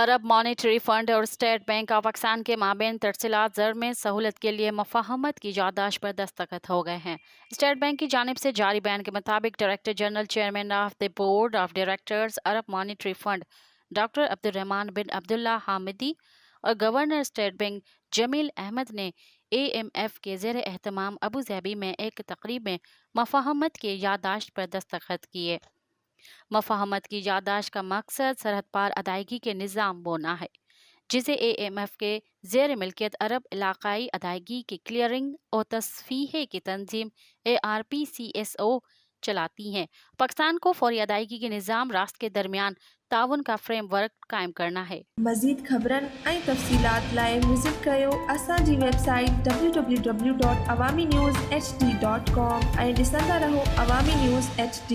अरब monetary fund और state bank of Pakistan के माबैन तरसीलात ज़र में सहूलत के लिए मफाहमत की याददाश्त पर दस्तखत हो गए हैं। स्टेट बैंक की जानिब से जारी बयान के मुताबिक director general chairman of the board of directors Arab monetary fund doctor Abdulrahman bin Abdullah Hamidi और governor state bank Jamil Ahmed ने AMF के ज़ेर एहतमाम अबू धाबी में एक तकरीब में मफाहमत की याददाश्त पर दस्तखत किए। मफाहमत की याददाश्त का मकसद सरहद पार अदायगी के निज़ाम बोना है, जिसे AMF के ज़ेर मिल्कियत अरब इलाकाई अदायगी की क्लियरिंग और तस्फीहे की तंजीम ARPCSO चलाती हैं। पाकिस्तान को फौरी अदायगी के निज़ाम रास्त के दरमियान ताउन का फ्रेम वर्क कायम करना है। मज़ीद ख़बरन ऐं तफ़सीलात लाइ विज़िट कयो असांजी वेबसाइट www.awamiNewsHD.com ऐं ॾिसंदा रहो अवामी न्यूज़ HD।